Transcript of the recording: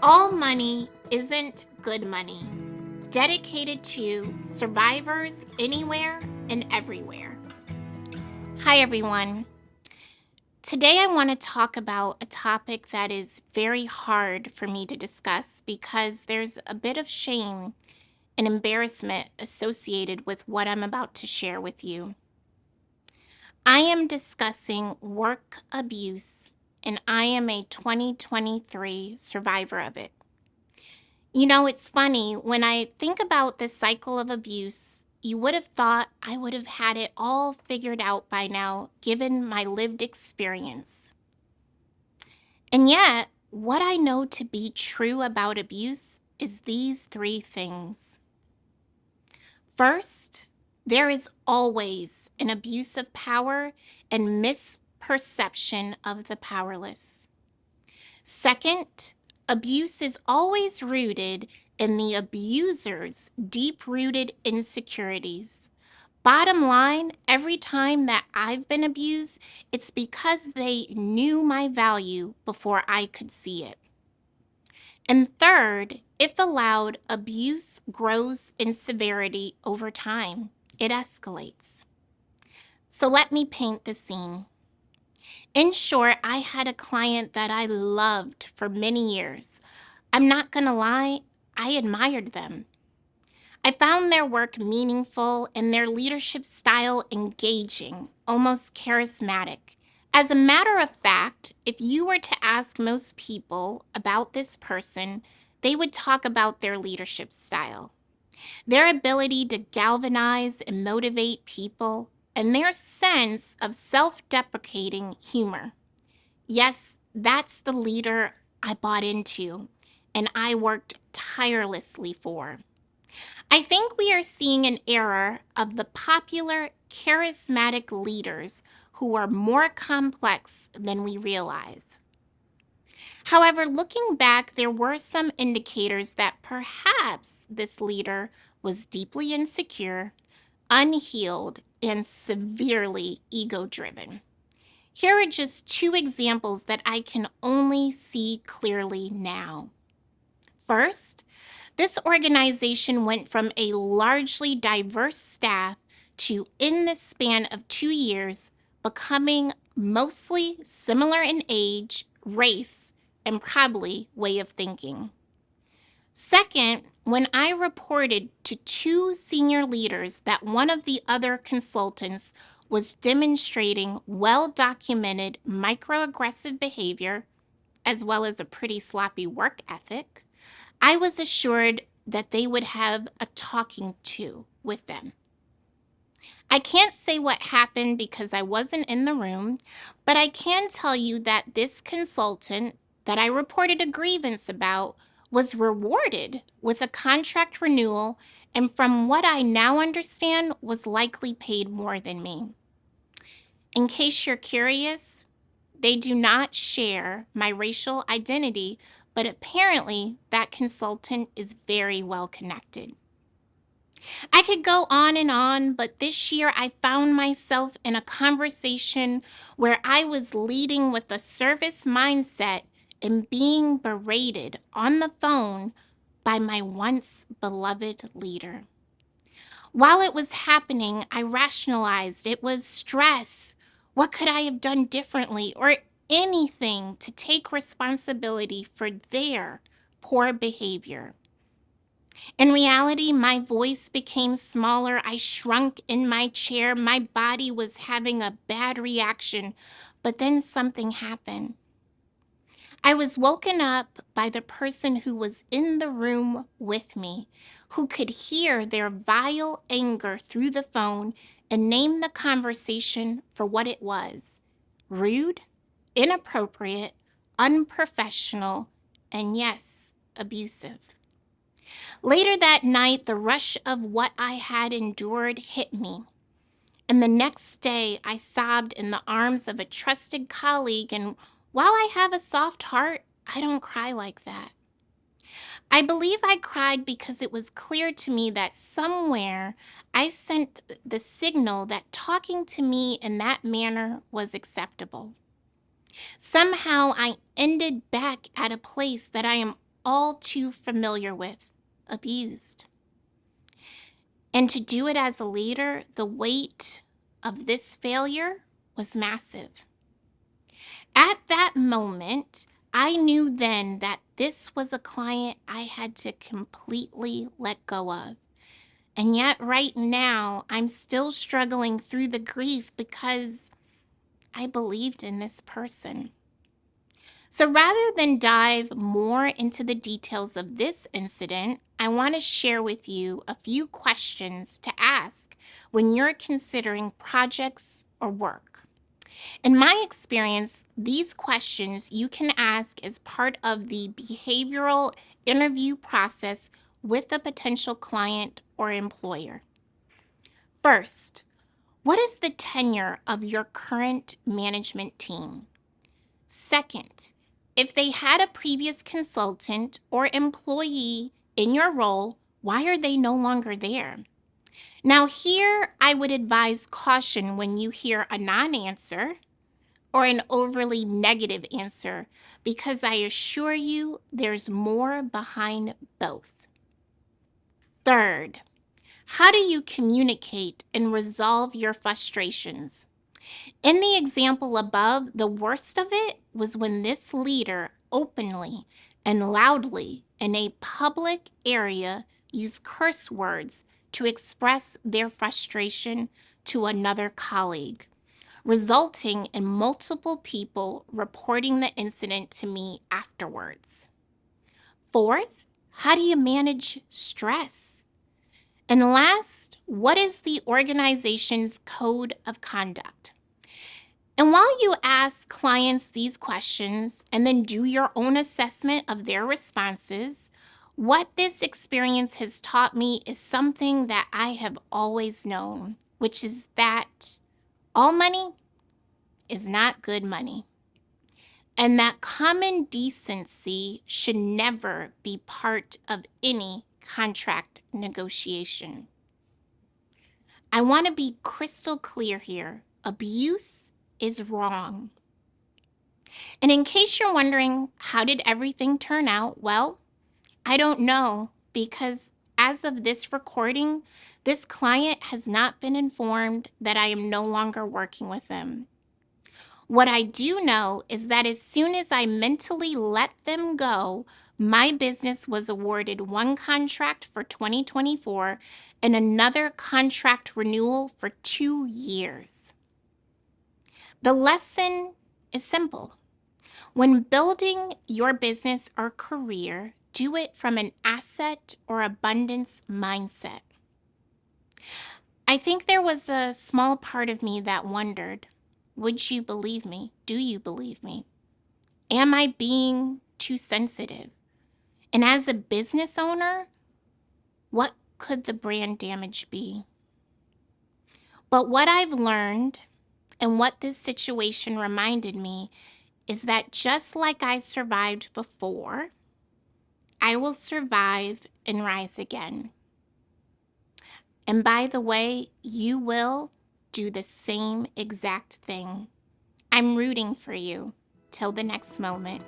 All money isn't good money. Dedicated to survivors anywhere and everywhere. Hi, everyone. Today, I want to talk about a topic that is very hard for me to discuss because there's a bit of shame and embarrassment associated with what I'm about to share with you. I am discussing work abuse, and I am a 2023 survivor of it. It's funny. When I think about the cycle of abuse, you would have thought I would have had it all figured out by now, given my lived experience. And yet, what I know to be true about abuse is these three things. First, there is always an abuse of power and misperception of the powerless. Second, abuse is always rooted in the abuser's deep rooted insecurities. Bottom line, every time that I've been abused, it's because they knew my value before I could see it. And third, if allowed, abuse grows in severity over time. It escalates. So let me paint the scene. In short, I had a client that I loved for many years. I'm not going to lie, I admired them. I found their work meaningful and their leadership style engaging, almost charismatic. As a matter of fact, if you were to ask most people about this person, they would talk about their leadership style, their ability to galvanize and motivate people, and their sense of self deprecating humor. Yes, that's the leader I bought into and I worked tirelessly for. I think we are seeing an era of the popular, charismatic leaders who are more complex than we realize. However, looking back, there were some indicators that perhaps this leader was deeply insecure, unhealed, and severely ego driven. Here are just two examples that I can only see clearly now. First, this organization went from a largely diverse staff to, in the span of 2 years, becoming mostly similar in age, race, and probably way of thinking. Second, when I reported to two senior leaders that one of the other consultants was demonstrating well documented microaggressive behavior, as well as a pretty sloppy work ethic, I was assured that they would have a talking to with them. I can't say what happened because I wasn't in the room, but I can tell you that this consultant that I reported a grievance about was rewarded with a contract renewal and, from what I now understand, was likely paid more than me. In case you're curious, they do not share my racial identity, but apparently that consultant is very well connected. I could go on, but this year I found myself in a conversation where I was leading with a service mindset and being berated on the phone by my once beloved leader. While it was happening, I rationalized it was stress. What could I have done differently, or anything to take responsibility for their poor behavior? In reality, my voice became smaller. I shrunk in my chair. My body was having a bad reaction. But then something happened. I was woken up by the person who was in the room with me, who could hear their vile anger through the phone and name the conversation for what it was: rude, inappropriate, unprofessional, and yes, abusive. Later that night, the rush of what I had endured hit me. And the next day, I sobbed in the arms of a trusted colleague. And while I have a soft heart, I don't cry like that. I believe I cried because it was clear to me that somewhere I sent the signal that talking to me in that manner was acceptable. Somehow I ended back at a place that I am all too familiar with, abused. And to do it as a leader, the weight of this failure was massive. At that moment, I knew then that this was a client I had to completely let go of. And yet, right now, I'm still struggling through the grief because I believed in this person. So rather than dive more into the details of this incident, I want to share with you a few questions to ask when you're considering projects or work. In my experience, these questions you can ask as part of the behavioral interview process with a potential client or employer. First, what is the tenure of your current management team? Second, if they had a previous consultant or employee in your role, why are they no longer there? Now, here I would advise caution when you hear a non answer or an overly negative answer, because I assure you there's more behind both. Third, how do you communicate and resolve your frustrations? In the example above, the worst of it was when this leader openly and loudly in a public area used curse words to express their frustration to another colleague, resulting in multiple people reporting the incident to me afterwards. Fourth, how do you manage stress? And last, what is the organization's code of conduct? And while you ask clients these questions and then do your own assessment of their responses, what this experience has taught me is something that I have always known, which is that all money is not good money, and that common decency should never be part of any contract negotiation. I want to be crystal clear here. Abuse is wrong. And in case you're wondering, how did everything turn out? Well, I don't know, because as of this recording, this client has not been informed that I am no longer working with them. What I do know is that as soon as I mentally let them go, my business was awarded one contract for 2024 and another contract renewal for 2 years. The lesson is simple. When building your business or career, do it from an asset or abundance mindset. I think there was a small part of me that wondered, would you believe me? Do you believe me? Am I being too sensitive? And as a business owner, what could the brand damage be? But what I've learned and what this situation reminded me is that just like I survived before, I will survive and rise again. And by the way, you will do the same exact thing. I'm rooting for you. Till the next moment.